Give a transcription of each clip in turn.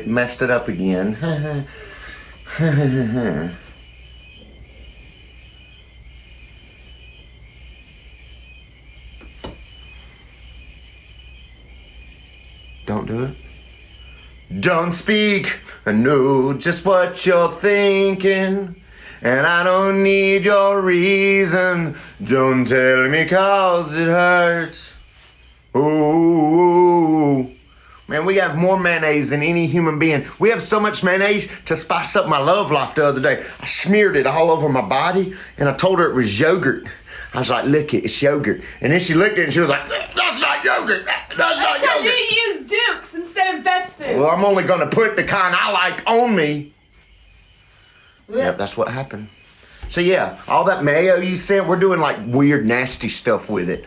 Messed it up again. Don't do it. Don't speak. I know just what you're thinking, and I don't need your reason. Don't tell me 'cause it hurts. Ooh. Man, we have more mayonnaise than any human being. We have so much mayonnaise to spice up my love life the other day. I smeared it all over my body, and I told her it was yogurt. I was like, look it, it's yogurt. And then she looked at it and she was like, that's not yogurt. That's not yogurt. Because you use Dukes instead of Best Foods. Well, I'm only going to put the kind I like on me. Yep, that's what happened. So yeah, all that mayo you sent, we're doing like weird, nasty stuff with it.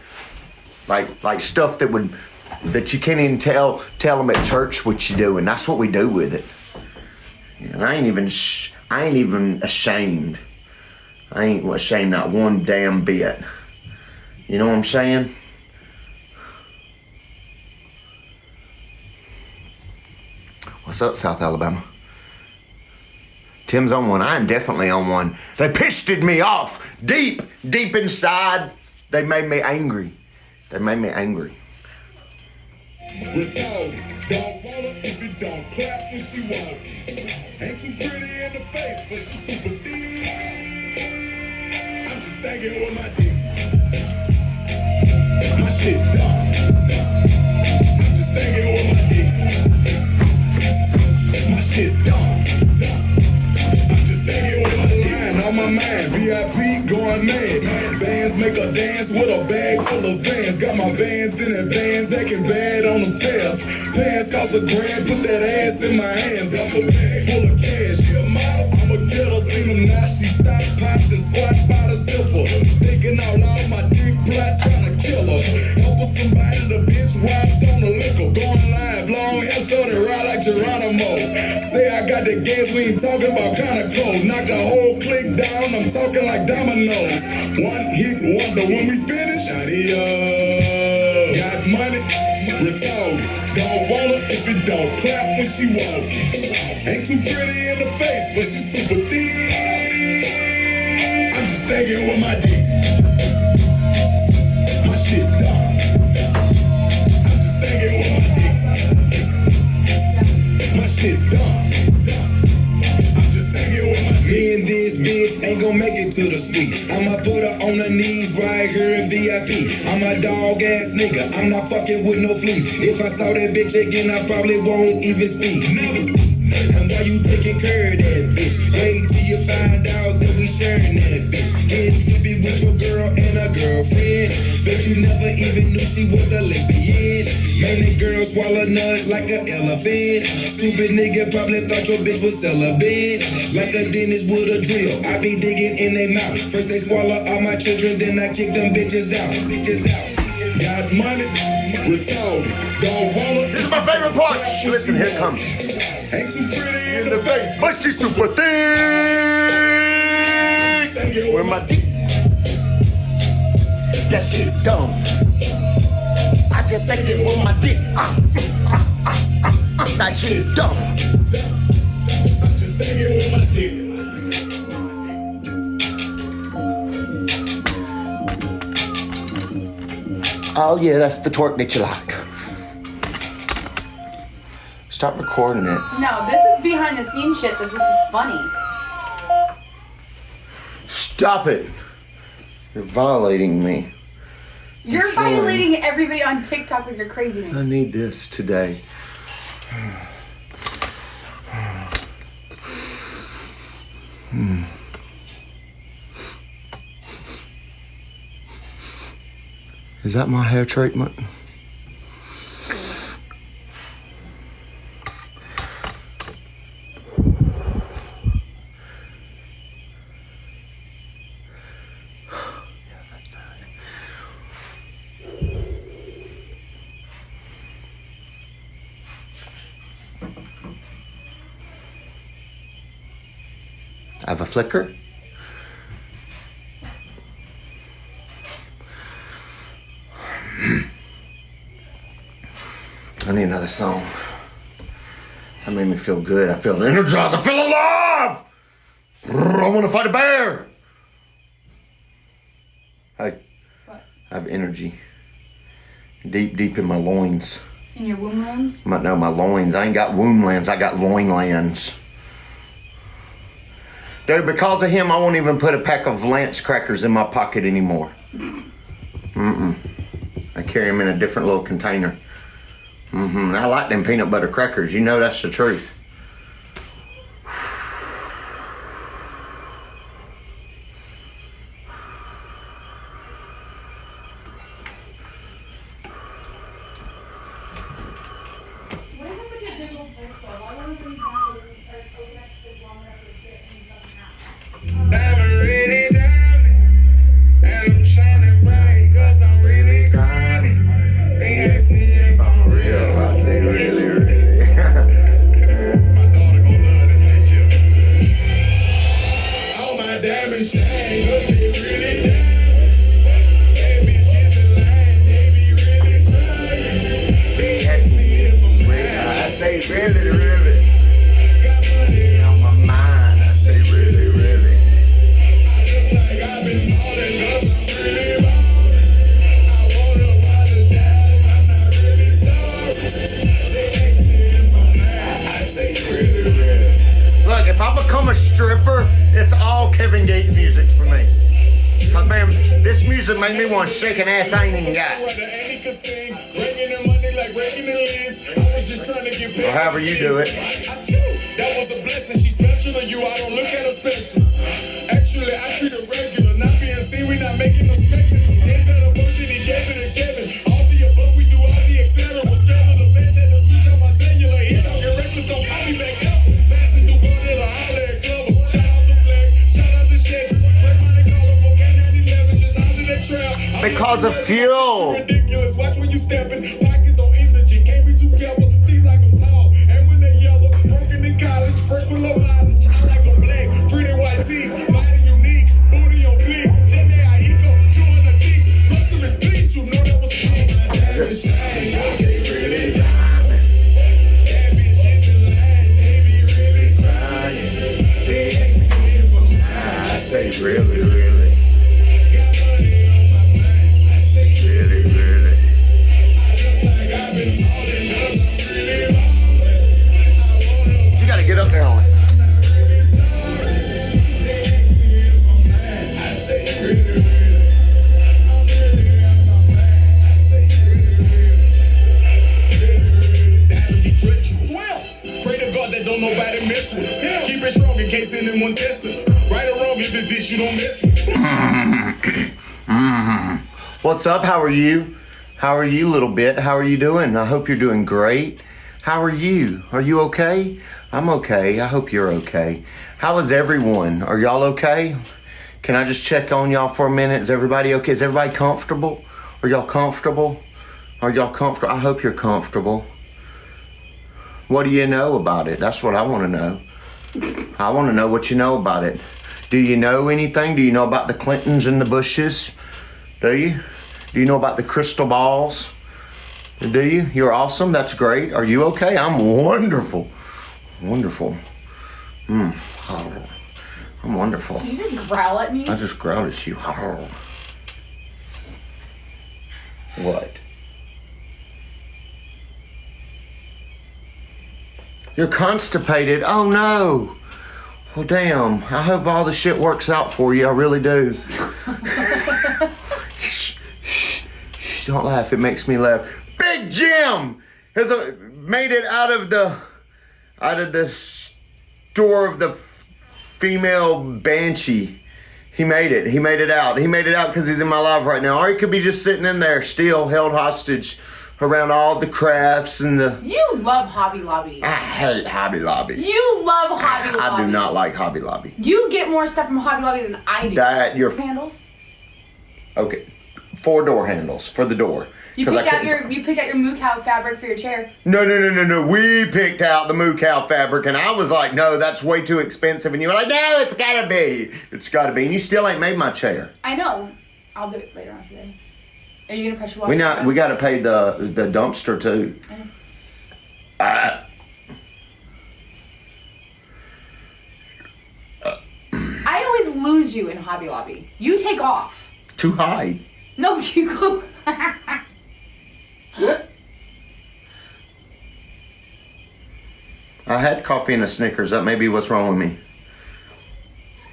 Like stuff that you can't even tell them at church what you do, and that's what we do with it. And I ain't even ashamed. I ain't ashamed not one damn bit. You know what I'm saying? What's up, South Alabama? Tim's on one. I am definitely on one. They pissed me off deep inside. They made me angry. We're told, don't want her if you don't clap when she walk. Ain't too pretty in the face, but she's super thick. I'm just thinking with my dick. My shit dumb. I'm just thinking with my dick. My shit dumb. I'm just thinking with my dick. On my mind, VIP going mad. Bands make a dance with a bag full of Zans. Got my Vans in advance, acting bad on the tabs. Pants cost $1,000, put that ass in my hands. Got a bag full of cash, she a model, I'm a getter. Seen them now, she stopped, popped and squat by the zipper. Thinking out loud, my dick plot tryna kill her. Help her somebody, the bitch wiped on the liquor. Going live, long hair, shorty, ride like Geronimo. Say I got the gas, we ain't talking about kinda cold. Knock the whole clique down, I'm talking like dominoes. One hit wonder, when we finish, adios. Got money, retarded. Don't want her if you don't clap when she walk. Ain't too pretty in the face, but she's super thick. I'm just thinking with my dick. My shit dumb. I'm just thinking with my dick. My shit dumb. Me and this bitch ain't gon' make it to the suite. I'ma put her on her knees right here in VIP. I'm a dog ass nigga, I'm not fucking with no fleas. If I saw that bitch again, I probably won't even speak. Never. And why you taking care of that bitch? Wait till you find out that we sharing that bitch. Getting trippy with your girl and a girlfriend. Bet you never even knew she was a lesbian. Man, that girl swallow nuts like an elephant. Stupid nigga probably thought your bitch was celibate. Like a dentist with a drill, I be digging in their mouth. First they swallow all my children, then I kick them bitches out. Got money, retarded, don't want her. This is my favorite part. Listen, here it comes. Ain't too pretty in the face, but she's super thick. Where my dick? That shit dumb. I just think it with my dick. That shit dumb. I'm just thinking with my dick. Oh yeah, that's the twerk that you like. Stop recording it. No, this is behind the scenes shit that this is funny. Stop it. You're violating me. You're violating everybody on TikTok with your craziness. I need this today. Is that my hair treatment? I have a flicker. I need another song. That made me feel good. I feel energized. I feel alive. I want to fight a bear. Hey, What? I have energy. Deep in my loins. In your womb lands? My loins. I ain't got womb lands. I got loin lands. Dude, because of him, I won't even put a pack of Lance crackers in my pocket anymore. I carry them in a different little container. I like them peanut butter crackers. You know that's the truth. Make me want to shake an ass I ain't even got. Or however you do it. That was a blessing. She's special to you. I don't look at her special. Actually, I treat her regular. Not being seen, we not making no spectacle. Days that a virgin, he gave it to Kevin. All the above, we do all the etc. Was scheduled the fans had to switch on my cellular. He talking reckless, don't call me back up. Passing through Border, the holler at Clubber. Shout out to Black, shout out to Shakes. Break money, call up, okay, 911, just holler that trail. Because of fuel. Ridiculous. Watch when you stepping. Pockets on indigent. Can't be too careful. Steve like I'm tall. And when they yellow, broken in college. First with low mileage. I like them black. Pretty white teeth. Mighty unique. Booty on fleek. Jenny Aiko. Chewing the cheeks. Custom is bleach. You know that was sweet. Diamond shine. They really diamond. That bitch is in line. They be really trying. They ask me if I'm high. I say really, really. You gotta get up there on it. Pray to God that don't nobody mess with us. Keep it strong in case anyone tests us. Right or wrong, if it's this, you don't mess with us. What's up? How are you? How are you, little bit? How are you doing? I hope you're doing great. How are you? Are you okay? I'm okay. I hope you're okay. How is everyone? Are y'all okay? Can I just check on y'all for a minute? Is everybody okay? Is everybody comfortable? Are y'all comfortable? Are y'all comfortable? I hope you're comfortable. What do you know about it? That's what I want to know. I want to know what you know about it. Do you know anything? Do you know about the Clintons and the Bushes? Do you? Do you know about the crystal balls? Do you? You're awesome. That's great. Are you okay? I'm wonderful. Wonderful. Oh, I'm wonderful. Did you just growl at me? I just growled at you. Oh. What? You're constipated. Oh no. Well, damn. I hope all the shit works out for you. I really do. Shh, don't laugh. It makes me laugh. Big Jim has made it out of the store of the female banshee. He made it. He made it out. He made it out because he's in my life right now. Or he could be just sitting in there, still held hostage around all the crafts and the... You love Hobby Lobby. I hate Hobby Lobby. You love Hobby Lobby. I do not like Hobby Lobby. You get more stuff from Hobby Lobby than I do. That, your... Handles? Okay. 4 door handles for the door. You picked out your moo cow fabric for your chair. No. We picked out the moo cow fabric, and I was like, no, that's way too expensive. And you were like, no, it's gotta be. It's gotta be. And you still ain't made my chair. I know. I'll do it later on today. Are you gonna pressure wash? We gotta pay the dumpster too. lose you in Hobby Lobby. You take off. Too high. No, you go. I had coffee and a Snickers. That may be what's wrong with me.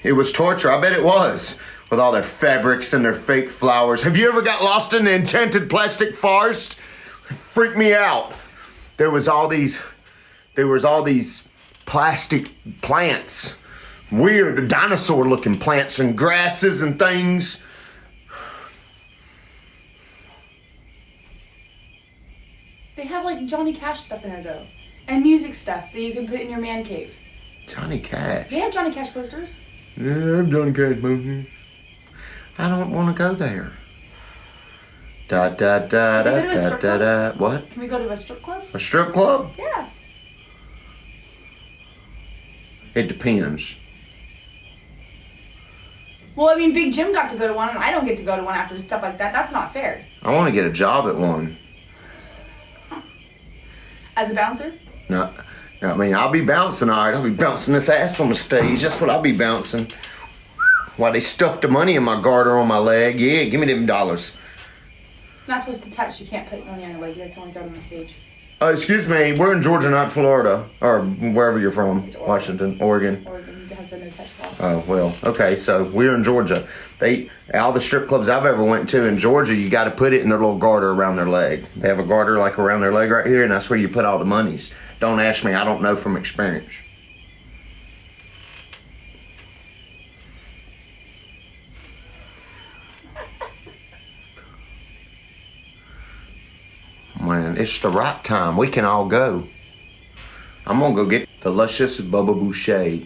It was torture. I bet it was. With all their fabrics and their fake flowers. Have you ever got lost in the enchanted plastic forest? Freaked me out. There was all these plastic plants. Weird dinosaur looking plants and grasses and things. They have like Johnny Cash stuff in there though. And music stuff that you can put in your man cave. Johnny Cash. They have Johnny Cash posters. Yeah, I'm Johnny Cash movie. I don't want to go there. Da da da da da da da. What? Can we go to a strip club? A strip club? Yeah. It depends. Well, I mean, Big Jim got to go to one, and I don't get to go to one after stuff like that. That's not fair. I want to get a job at one. As a bouncer? No, I mean, I'll be bouncing, all right. I'll be bouncing this ass on the stage. That's what I'll be bouncing. Why they stuffed the money in my garter on my leg. Yeah, give me them dollars. You're not supposed to touch. You can't put money on your leg. You can only throw it on the stage. Excuse me, we're in Georgia, not Florida. Or wherever you're from. It's Oregon. Washington, Oregon. Oregon has a no touch law. Oh, well, okay, so we're in Georgia. All the strip clubs I've ever went to in Georgia, you got to put it in their little garter around their leg. They have a garter like around their leg right here, and that's where you put all the monies. Don't ask me, I don't know from experience. Man, it's the right time. We can all go. I'm gonna go get the luscious Bubba Boucher.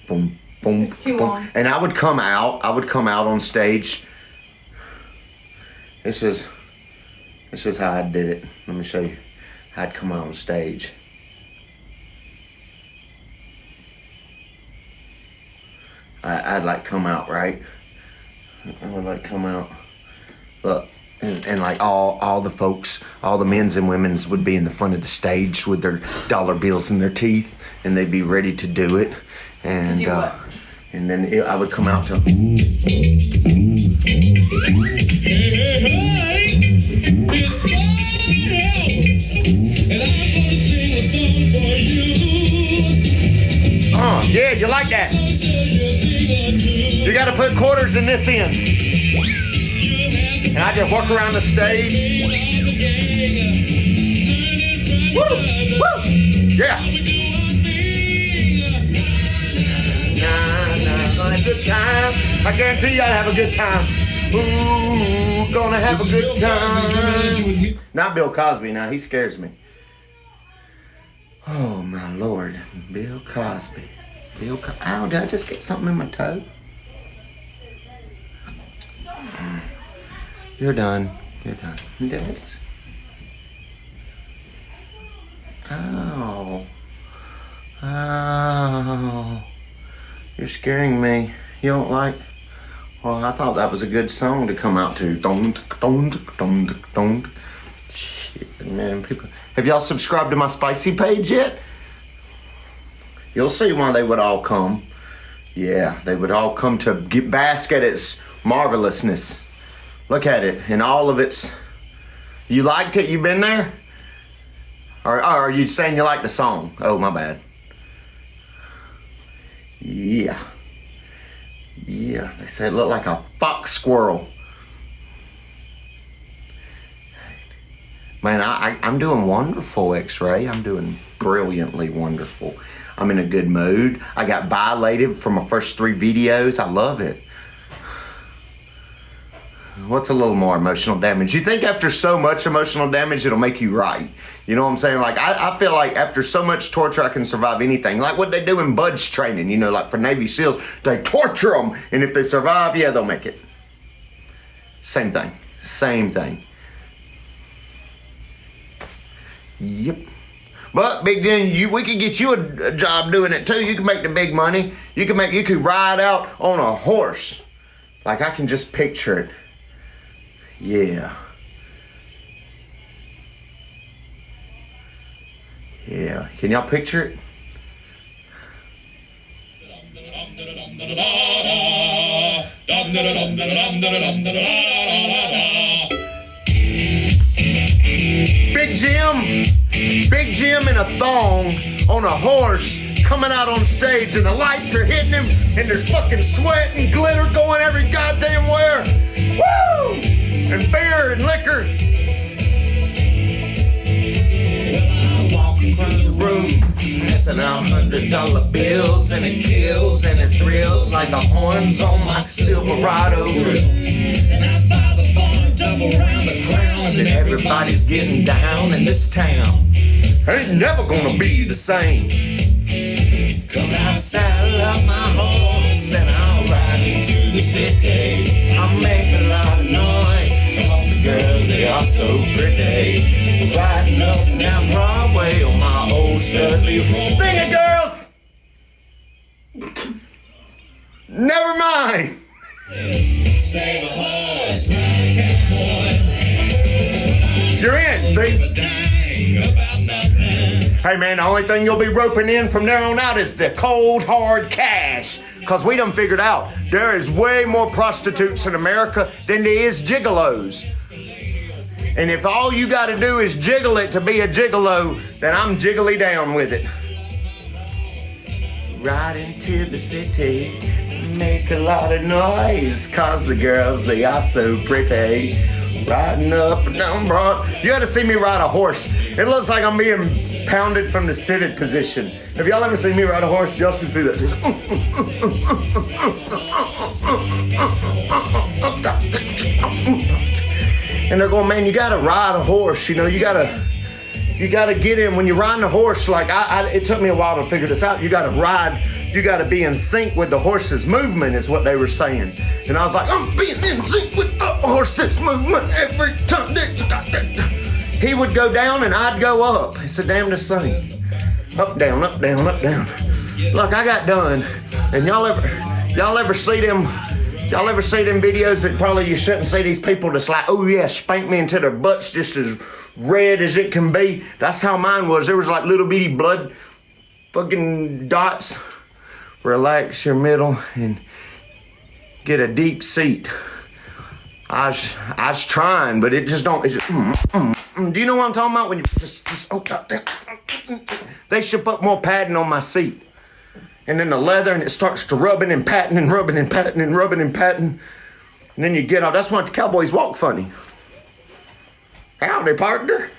Boom, boom, It's too boom. long. And I would come out on stage. This is how I did it. Let me show you. I'd come out on stage. I'd like come out, right? I would like come out. Look. And like all the folks, all the men's and women's would be in the front of the stage with their dollar bills in their teeth, and they'd be ready to do it. And To do what? And then I would come out to. Yeah, you like that? You gotta put quarters in this end. And I just walk around the stage. Woo! Woo! Yeah. Nah, good time. I guarantee you I'd have a good time. Ooh, gonna have a good time. Not Bill Cosby, now he scares me. Oh my Lord, Bill Cosby. Ow, did I just get something in my toe? You're done. You're done. Did it? Ow. Ow. You're scaring me. You don't like... Well, I thought that was a good song to come out to. Shit, man. People... Have y'all subscribed to my spicy page yet? You'll see why they would all come. Yeah, they would all come to bask at its marvelousness. Look at it, and all of its... You liked it? You been there? Or are you saying you like the song? Oh, my bad. Yeah. Yeah, they said it looked like a fox squirrel. Man, I'm doing wonderful, X-Ray. I'm doing brilliantly wonderful. I'm in a good mood. I got violated for my first 3 videos. I love it. What's a little more emotional damage? You think after so much emotional damage, it'll make you right. You know what I'm saying? Like, I feel like after so much torture, I can survive anything. Like what they do in BUD/S training, you know, like for Navy SEALs, they torture them. And if they survive, yeah, they'll make it. Same thing. Same thing. Yep. But Big Jen, we could get you a job doing it too. You can make the big money. You could ride out on a horse. Like I can just picture it. Yeah. Yeah. Can y'all picture it? Big Jim in a thong on a horse coming out on stage, and the lights are hitting him, and there's fucking sweat and glitter going every goddamn where. Woo! And beer and liquor. Walking through the room, passing out $100 bills, and it kills and it thrills like the horns on my Silverado grill. And I buy the barn double round the crown, and everybody's getting down in this town. Ain't never gonna be the same. Cause I saddle up my horse and I'll ride into the city. I'll make a lot of noise, cause the girls, they are so pretty. Riding up and down Broadway on my old studly horse. Sing it, girls! Never mind. Save a horse, ride a cowboy. You're in, see? Hey man, the only thing you'll be roping in from there on out is the cold hard cash. Cause we done figured out there is way more prostitutes in America than there is gigolos. And if all you gotta do is jiggle it to be a gigolo, then I'm jiggly down with it. Ride into the city, make a lot of noise, cause the girls, they are so pretty. Riding up and down Broad. You gotta see me ride a horse. It looks like I'm being pounded from the seated position. Have y'all ever seen me ride a horse? Y'all should see that. And they're going, man, you gotta ride a horse. You know, you gotta get in when you're riding a horse. Like it took me a while to figure this out. You gotta ride. You gotta be in sync with the horse's movement, is what they were saying. And I was like, I'm being in sync with the horse's movement every time. He would go down and I'd go up. It's the damnedest thing. Up, down, up, down, up, down. Look, I got done. And y'all ever see them videos that probably you shouldn't see these people that's like, oh yeah, spank me until their butt's just as red as it can be. That's how mine was. There was like little bitty blood fucking dots. Relax your middle and get a deep seat. I was trying, but it just don't. It's just, Do you know what I'm talking about? When you just oh goddamn. They should put more padding on my seat. And then the leather, and it starts to rubbing and patting and rubbing and patting and rubbing and patting. And then you get off. That's why the cowboys walk funny. Howdy, partner.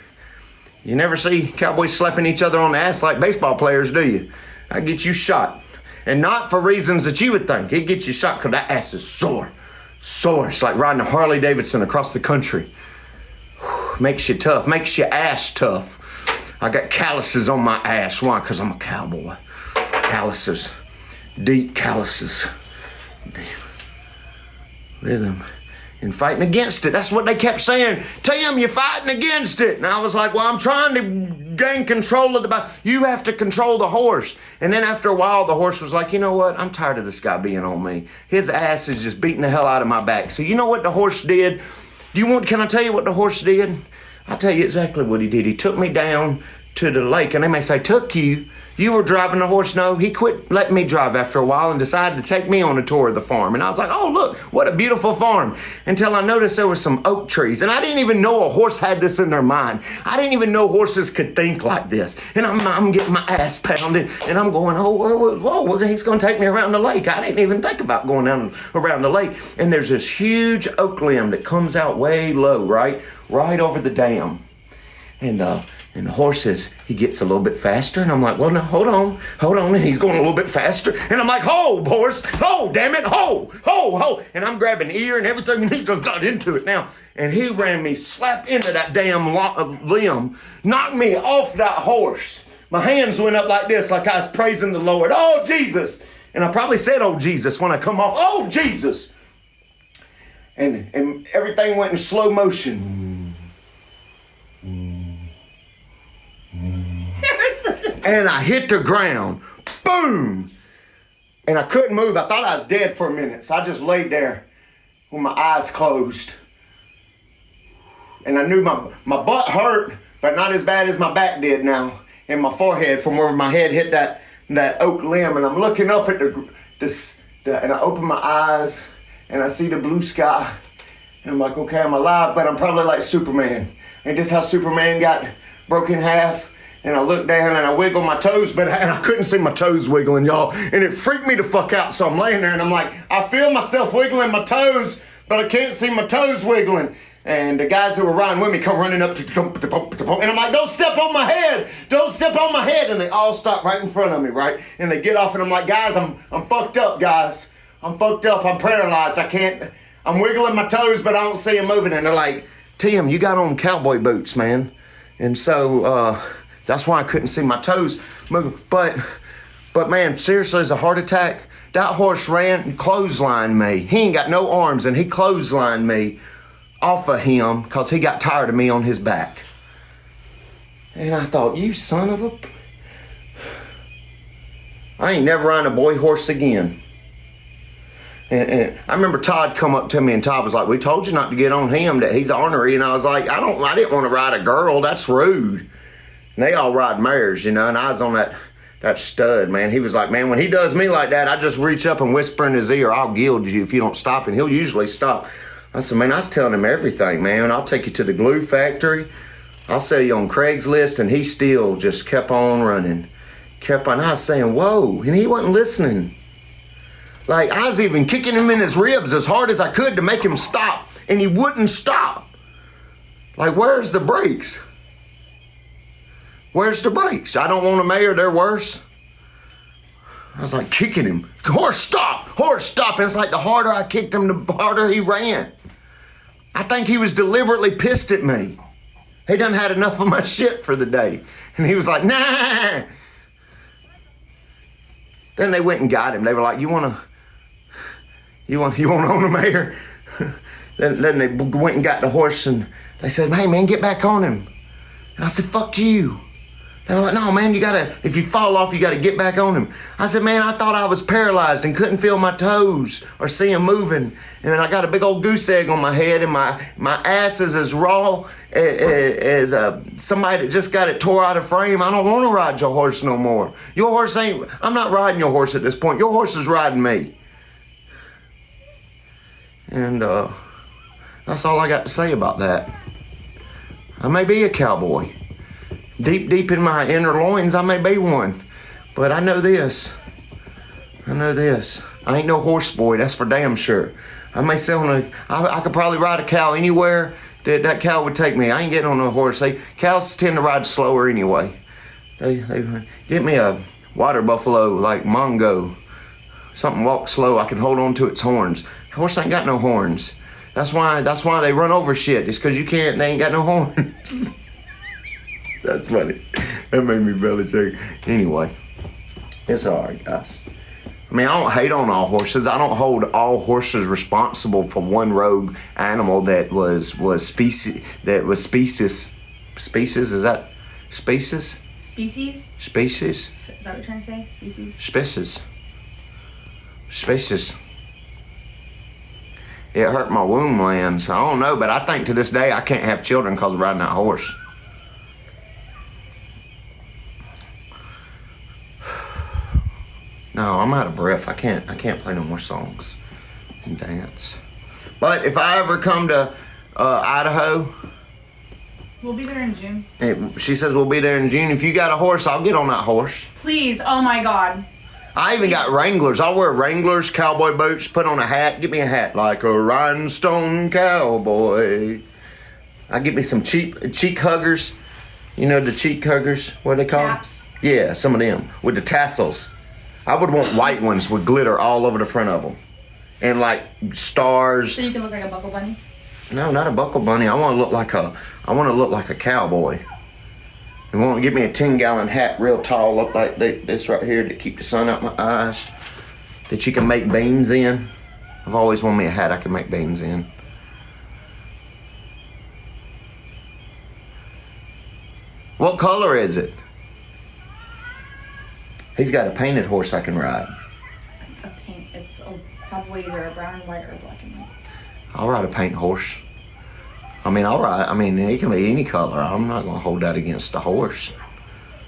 You never see cowboys slapping each other on the ass like baseball players, do you? I get you shot. And not for reasons that you would think. It gets you shot because that ass is sore. Sore. It's like riding a Harley Davidson across the country. Makes you tough. Makes your ass tough. I got calluses on my ass. Why? Because I'm a cowboy. Calluses. Deep calluses. Rhythm. And fighting against it. That's what they kept saying. Tim, you're fighting against it. And I was like, well, I'm trying to gain control of the body. You have to control the horse. And then after a while, the horse was like, you know what? I'm tired of this guy being on me. His ass is just beating the hell out of my back. So you know what the horse did? Can I tell you what the horse did? I'll tell you exactly what he did. He took me down to the lake. And they may say, took you? You were driving the horse? No, he quit letting me drive after a while and decided to take me on a tour of the farm. And I was like, oh, look, what a beautiful farm. Until I noticed there were some oak trees. And I didn't even know a horse had this in their mind. I didn't even know horses could think like this. And I'm getting my ass pounded. And I'm going, whoa, he's going to take me around the lake. I didn't even think about going down around the lake. And there's this huge oak limb that comes out way low, right over the dam. And the horse says, he gets a little bit faster. And I'm like, well, no, hold on. And he's going a little bit faster. And I'm like, ho, horse, ho, damn it, ho. And I'm grabbing ear and everything, and he just got into it now. And he ran me slap into that damn limb, knocked me off that horse. My hands went up like this, like I was praising the Lord. Oh, Jesus. And I probably said, oh, Jesus, when I come off. Oh, Jesus. And everything went in slow motion. And I hit the ground. Boom! And I couldn't move. I thought I was dead for a minute. So I just laid there with my eyes closed. And I knew my butt hurt, but not as bad as my back did now. And my forehead from where my head hit that oak limb. And I'm looking up at the and I open my eyes and I see the blue sky. And I'm like, okay, I'm alive, but I'm probably like Superman. And this how Superman got broke in half. And I look down and I wiggle my toes, but I couldn't see my toes wiggling, y'all. And it freaked me the fuck out. So I'm laying there and I'm like, I feel myself wiggling my toes, but I can't see my toes wiggling. And the guys who were riding with me come running up to and I'm like, don't step on my head. Don't step on my head. And they all stop right in front of me, right? And they get off and I'm like, guys, I'm fucked up, guys. I'm fucked up. I'm paralyzed. I'm wiggling my toes, but I don't see them moving. And they're like, Tim, you got on cowboy boots, man. And so that's why I couldn't see my toes moving. But man, seriously, it's a heart attack. That horse ran and clotheslined me. He ain't got no arms, and he clotheslined me off of him because he got tired of me on his back. And I thought, you son of a... I ain't never riding a boy horse again. And I remember Todd come up to me and Todd was like, we told you not to get on him, that he's ornery. And I was like, I didn't want to ride a girl. That's rude. And they all ride mares, you know, and I was on that stud, man. He was like, man, when he does me like that, I just reach up and whisper in his ear, I'll gild you if you don't stop. And he'll usually stop. I said, man, I was telling him everything, man. I'll take you to the glue factory. I'll sell you on Craigslist. And he still just kept on running. Kept on. I was saying, whoa. And he wasn't listening. Like, I was even kicking him in his ribs as hard as I could to make him stop. And he wouldn't stop. Like, where's the brakes? Where's the brakes? I don't want a mayor. They're worse. I was like kicking him. Horse, stop. Horse, stop. And it's like the harder I kicked him, the harder he ran. I think he was deliberately pissed at me. He done had enough of my shit for the day. And he was like, nah. Then they went and got him. They were like, you want to own a mayor? then they went and got the horse and they said, hey man, get back on him. And I said, fuck you. They were like, no man, if you fall off, you gotta get back on him. I said, man, I thought I was paralyzed and couldn't feel my toes or see them moving. And then I got a big old goose egg on my head and my ass is as raw as somebody that just got it tore out of frame. I don't want to ride your horse no more. Your horse I'm not riding your horse at this point. Your horse is riding me. And that's all I got to say about that. I may be a cowboy. Deep in my inner loins, I may be one. But I know this. I ain't no horse boy, that's for damn sure. I may sell I could probably ride a cow anywhere that cow would take me. I ain't getting on a horse. Cows tend to ride slower anyway. They get me a water buffalo like Mongo. Something walk slow, I can hold on to its horns. Horse ain't got no horns. That's why they run over shit. It's because they ain't got no horns. That's funny. That made me belly shake. Anyway, it's all right, guys. I mean, I don't hate on all horses. I don't hold all horses responsible for one rogue animal that was species. Species, is that species? Species? Species. Is that what you're trying to say? Species? Species. It hurt my womb land, so I don't know, but I think to this day I can't have children because of riding that horse. No, I'm out of breath. I can't play no more songs and dance. But if I ever come to Idaho, we'll be there in June. She says we'll be there in June. If you got a horse, I'll get on that horse. Please, oh my God. I even got Wranglers. I'll wear Wranglers, cowboy boots, put on a hat. Get me a hat like a rhinestone cowboy. I'll get me some cheek huggers. You know the cheek huggers? What are they called? Chaps. Yeah, some of them with the tassels. I would want white ones with glitter all over the front of them. And like stars. So you can look like a buckle bunny? No, not a buckle bunny. I want to look like a cowboy. You want to give me a 10-gallon hat real tall, look like this right here to keep the sun out my eyes. That you can make beans in. I've always wanted me a hat I can make beans in. What color is it? He's got a painted horse I can ride. It's probably either a brown and white or a black and white. I'll ride a paint horse. I mean, it can be any color. I'm not going to hold that against the horse.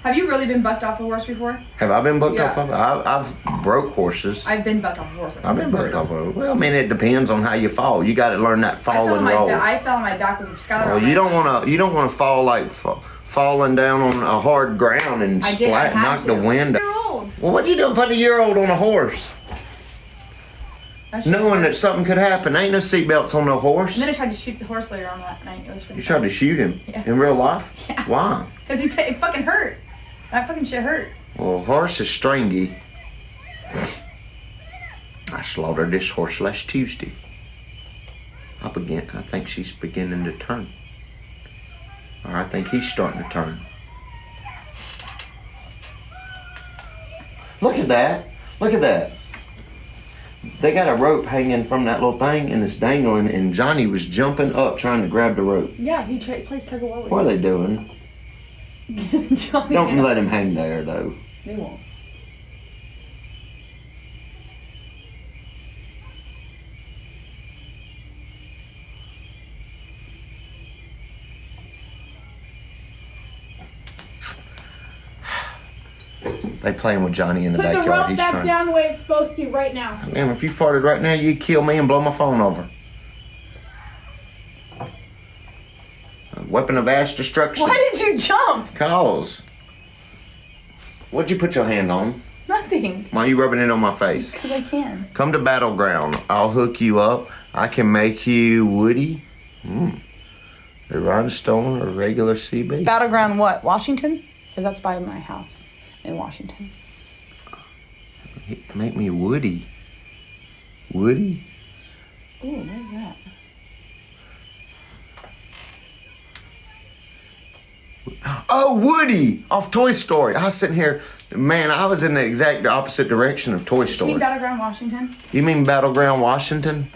Have you really been bucked off a horse before? Have I been bucked Yeah. off of? I've broke horses. I've been bucked off a horse. I've been bucked off of it. Well, I mean, it depends on how you fall. You got to learn that fall and roll. I fell on my back with a Skylar. Well, you don't want to fall like falling down on a hard ground and splat, knock the wind out. Year-old. Well, what you doing putting a year-old on a horse? Knowing that something could happen. Ain't no seatbelts on no horse. And then I tried to shoot the horse later on that night. It was pretty You tried to shoot him? Yeah. In real life? Yeah. Why? Because it fucking hurt. That fucking shit hurt. Well, horse is stringy. I slaughtered this horse last Tuesday. I think she's beginning to turn. Or I think he's starting to turn. Look at that. Look at that. They got a rope hanging from that little thing and it's dangling, and Johnny was jumping up trying to grab the rope. Yeah, he plays tug of war with What are they doing? Johnny. Don't let him hang there, though. They won't. They playing with Johnny in the Put the backyard. rope He's back trying. down the way it's supposed to right now. Damn, if you farted right now, you'd kill me and blow my phone over. A weapon of mass destruction. Why did you jump? Cause. What'd you put your hand on? Nothing. Why are you rubbing it on my face? Because I can. Come to Battleground. I'll hook you up. I can make you Woody. A rhinestone or regular CB. Battleground what? Washington? Because that's by my house in Washington. Make me Woody. Woody? Ooh, where's that? Oh, Woody! Off Toy Story. I was sitting here, man, I was in the exact opposite direction of Toy You Story. mean Battleground Washington? You mean Battleground Washington?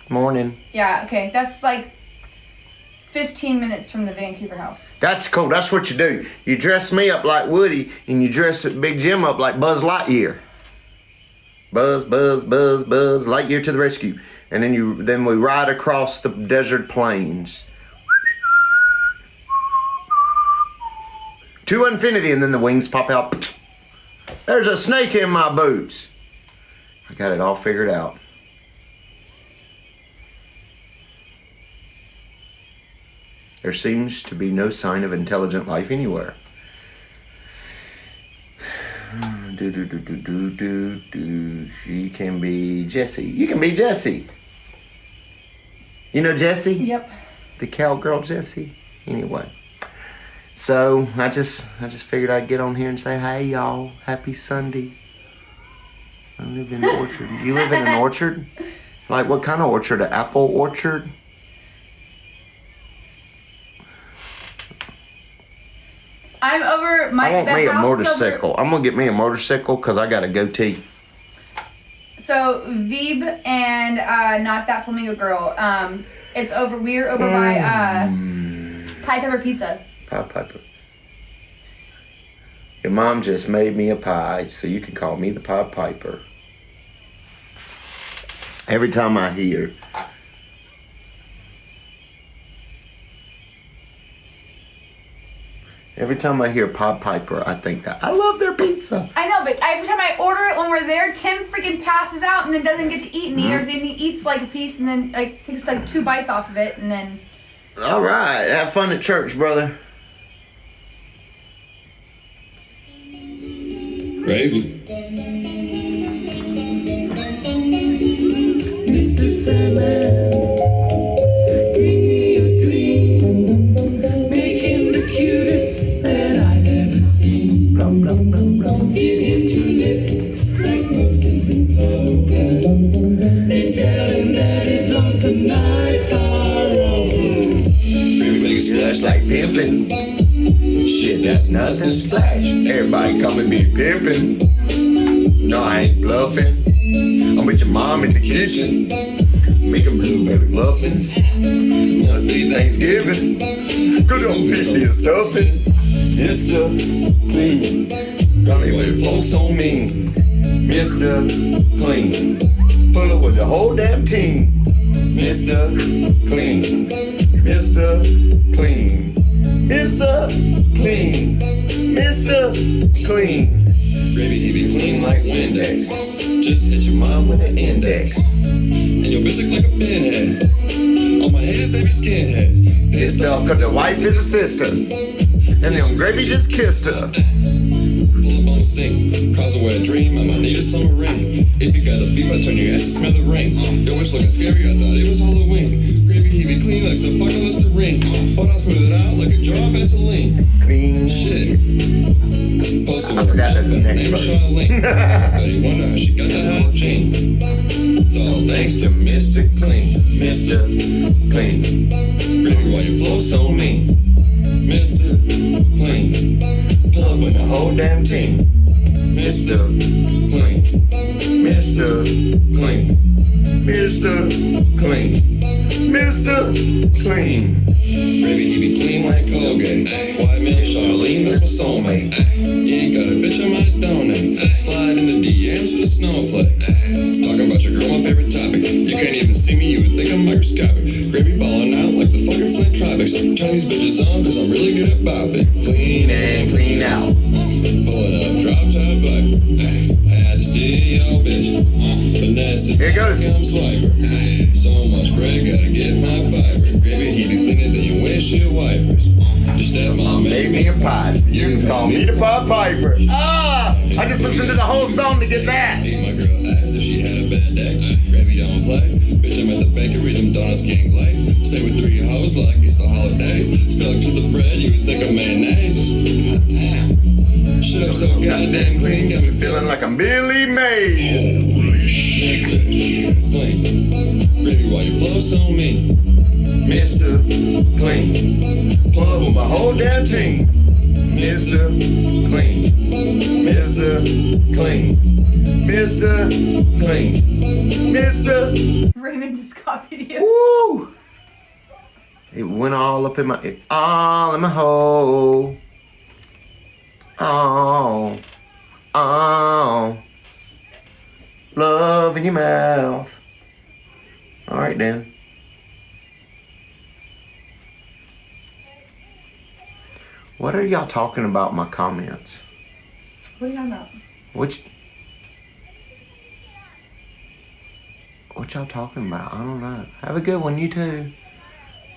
Morning. Yeah, okay. That's like 15 minutes from the Vancouver house. That's cool. That's what you do. You dress me up like Woody, and you dress Big Jim up like Buzz Lightyear. Buzz, Buzz, Buzz, Buzz, Lightyear to the rescue. And then we ride across the desert plains. To infinity, and then the wings pop out. There's a snake in my boots. I got it all figured out. There seems to be no sign of intelligent life anywhere. She can be Jessie. You can be Jessie. You know Jessie? Yep. The cowgirl Jessie. Anyway. So I just figured I'd get on here and say, hey y'all, happy Sunday. I live in an orchard. You live in an orchard? Like what kind of orchard? An apple orchard? I'm over my. I want the me a house is motorcycle. I'm gonna get me a motorcycle because I got a goatee. So Veeb and not that flamingo girl. It's over. We're over by Pie Pepper Pizza. Pie Piper. Your mom just made me a pie, so you can call me the Pie Piper. Every time I hear. Every time I hear Pie Piper, I think that I love their pizza. I know, but every time I order it when we're there, Tim freaking passes out and then doesn't get to eat any, or then he eats like a piece and then like takes like 2 bites off of it and then. All right, have fun at church, brother. Raven. Mr. Sandman, bring me a dream. Make him the cutest that I've ever seen. Blum, blum, blum, blum. Give him 2 lips like roses and clover. Then tell him that his lonesome nights are over. Baby, make a splash like pimpin'. Shit, that's nothing splash. Everybody come and be pimpin'. No, I ain't bluffing. I'm with your mom in the kitchen. Making blueberry muffins. Must be Thanksgiving. Good old 50 is stuffing. Mr. Clean. Got me with flow so mean. Mr. Clean. Pull up with the whole damn team. Mr. Clean. Mr. Clean. Mr. Clean. Mr. Clean. Gravy, he be clean like Windex. Just hit your mom with an index. And your bitch look like a pinhead. All my haters, they be skinheads. Pissed off cause the wife is a sister. And then Gravy just kissed her. Pull up on the scene, cause a wet dream, I might need a summer rain. If you got a beef, I turn your ass to smell the rains. Yo, it's looking scary, I thought it was Halloween. Gravy, he be clean like some fucking Listerine. But I smooth it out like a jar of Vaseline. Clean. Shit. Posted I with forgot a the motherfucker next named verse. Charlene. But he wonder how she got the hygiene. It's all thanks to Mr. Clean. Mr. Clean. Gravy, why you flow so mean? Mr. Clean. Pull up with the whole damn team. Mr. Clean. Mr. Clean. Mr. Clean. Mr. Clean. Gravy, he be clean like Colgate. White milk Charlene, that's my soulmate. You ain't got a bitch, I might donate. Slide in the DMs with a snowflake. Talking about your girl, my favorite topic. You can't even see me, you would think I'm microscopic. Gravy balling out like the fucking Flint Tropics. Turn these bitches on, cause I'm really good at bopping. Clean and clean out. Pull it up, drop top like. I had to steal your bitch. Finesse to Here it goes. I'm swiper. So much bread, gotta get my fiber. Gravy, he be cleaner than your windshield wipers. Your stepmom Made me a pie. You can call me the Pied Piper. Ah! I just listened to the whole song to get that. Eat my girl ass if she had a bad day. Gravy don't play. Bitch, I'm at the bakery, them donuts getting glazed. Stay with 3 hoes like it's the holidays. Stuck to the bread, you would think I'm mayonnaise. God damn. Shit, I'm so goddamn clean, got me Feeling like I'm Billy Mays. Mr. Clean. Gravy, why you flow so mean? Mr. Clean. Pull up with my whole damn team. Mr. Clean. Mr. Clean. Mr. Clean. Mr. Raymond just copied you. Woo! It went all up in my hole. Oh. Oh. Love in your mouth. All right, then. What are y'all talking about in my comments? What are you talking about? What y'all talking about? I don't know. Have a good one, you too.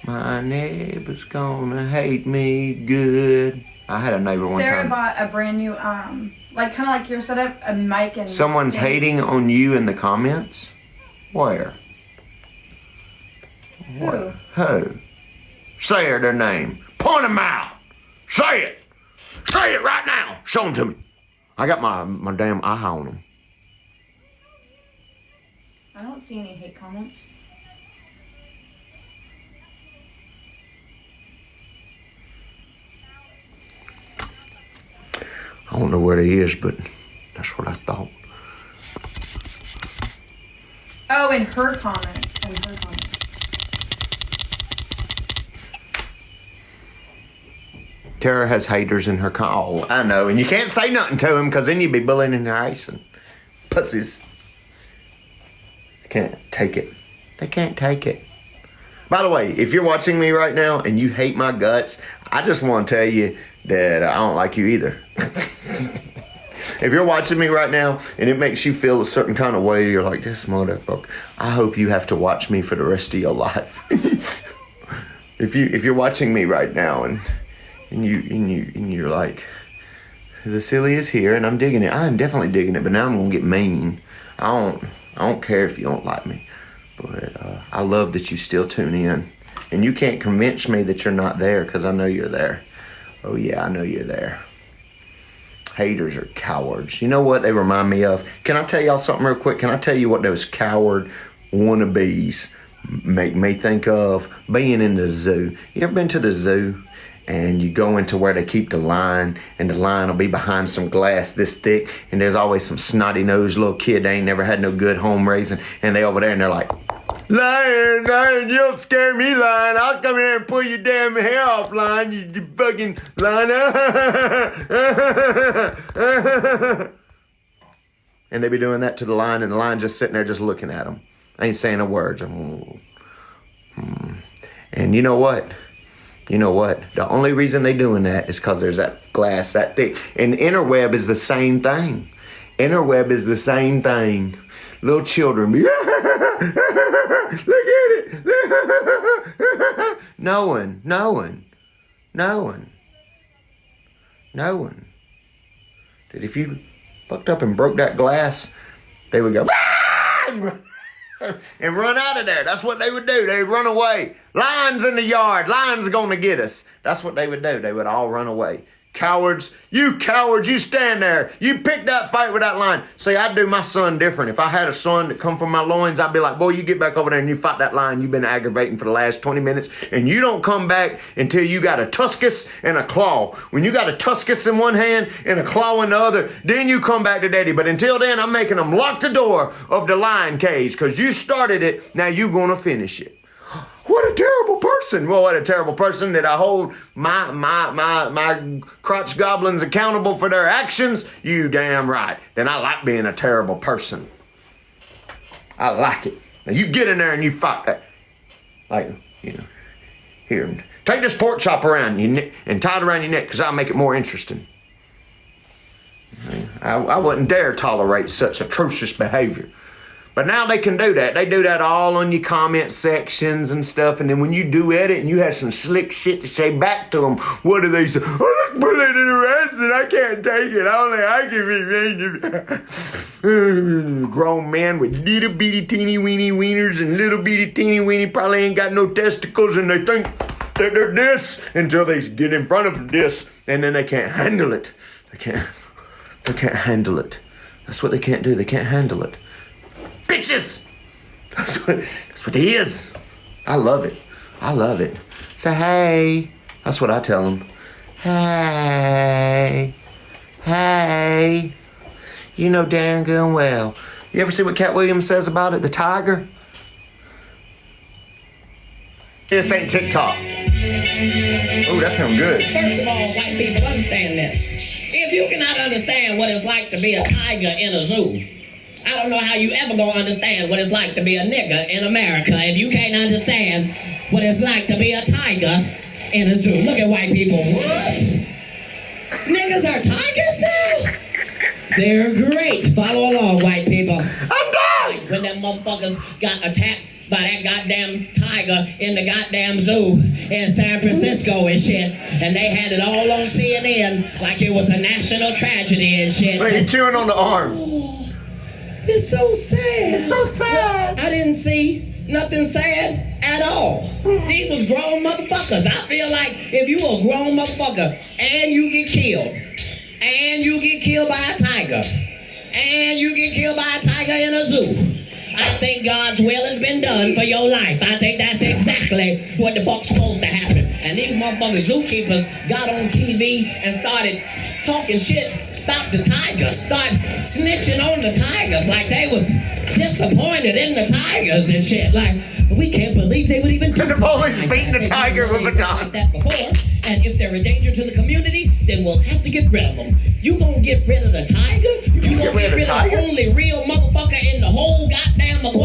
My neighbor's gonna hate me good. I had a neighbor one Sarah time. bought a brand new, like kind of like your setup, a mic and. Someone's hating on you in the comments? Where? Who? Who? Say their name. Point them out. Say it. Say it right now. Show them to me. I got my damn eye on them. I don't see any hate comments. I don't know where he is, but that's what I thought. Oh, in her comments. In her comments. Tara has haters in her oh, I know. And you can't say nothing to him because then you'd be bullying in their face and pussies. They can't take it. They can't take it. By the way, if you're watching me right now and you hate my guts, I just want to tell you that I don't like you either. If you're watching me right now and it makes you feel a certain kind of way, you're like, this motherfucker, I hope you have to watch me for the rest of your life. If you're watching me right now and you're like, the silly is here and I'm digging it. I'm definitely digging it, but now I'm gonna get mean. I don't care if you don't like me, but I love that you still tune in, and you can't convince me that you're not there because I know you're there. Oh yeah, I know you're there. Haters are cowards. You know what they remind me of? Can I tell y'all something real quick? Can I tell you what those coward wannabes make me think of? Being in the zoo. You ever been to the zoo? And you go into where they keep the lion, and the lion will be behind some glass this thick, and there's always some snotty-nosed little kid that ain't never had no good home raising, and they over there and they're like, Lion, you don't scare me, lion. I'll come in here and pull your damn hair off, lion, you fucking lion. And they be doing that to the lion, and the lion just sitting there just looking at them. Ain't saying a word. And you know what? You know what? The only reason they doing that is because there's that glass that thick. And interweb is the same thing. Interweb is the same thing. Little children be, look at it. Knowing that if you fucked up and broke that glass, they would go, and run out of there. That's what they would do. They'd run away. Lions in the yard. Lions gonna get us. That's what they would do. They would all run away. Cowards, you stand there. You pick that fight with that lion. See, I'd do my son different. If I had a son that come from my loins, I'd be like, boy, you get back over there and you fight that lion you've been aggravating for the last 20 minutes, and you don't come back until you got a tuscus and a claw. When you got a tuscus in one hand and a claw in the other, then you come back to daddy. But until then, I'm making them lock the door of the lion cage because you started it. Now you gonna finish it. What a terrible person. Well, what a terrible person that I hold my crotch goblins accountable for their actions. You damn right. Then I like being a terrible person. I like it. Now you get in there and you fight that. Like, here, take this pork chop around your neck and tie it around your neck because I'll make it more interesting. I wouldn't dare tolerate such atrocious behavior. But now they can do that. They do that all on your comment sections and stuff. And then when you do edit and you have some slick shit to say back to them, what do they say? Oh, that's bullying and harassing. I can't take it. Only I can be grown men with little bitty teeny weeny wieners and little bitty teeny weeny probably ain't got no testicles, and they think that they're this until they get in front of this, and then they can't handle it. They can't handle it. That's what they can't do. They can't handle it. Bitches! That's what it is. I love it. Say, hey. That's what I tell them. Hey. You know darn good and well. You ever see what Cat Williams says about it? The tiger? This ain't TikTok. Oh, that sounds good. First of all, white people, understand this. If you cannot understand what it's like to be a tiger in a zoo, I don't know how you ever gonna understand what it's like to be a nigger in America if you can't understand what it's like to be a tiger in a zoo. Look at white people. What? Niggas are tigers now? They're great. Follow along, white people. I'm done! When them motherfuckers got attacked by that goddamn tiger in the goddamn zoo in San Francisco and shit, and they had it all on CNN like it was a national tragedy and shit. Look, he's chewing on the arm. It's so sad. It's so sad. I didn't see nothing sad at all. These was grown motherfuckers. I feel like if you a grown motherfucker and you get killed by a tiger, and you get killed by a tiger in a zoo, I think God's will has been done for your life. I think that's exactly what the fuck's supposed to happen. And these motherfucking zookeepers got on TV and started talking shit about the tigers, start snitching on the tigers like they was disappointed in the tigers and shit. Like, we can't believe they would even do The police beating the tiger with batons. like that before. And if they're a danger to the community, then we'll have to get rid of them. You gonna get rid of the tiger? You gonna get rid of the only real motherfucker in the whole goddamn equation?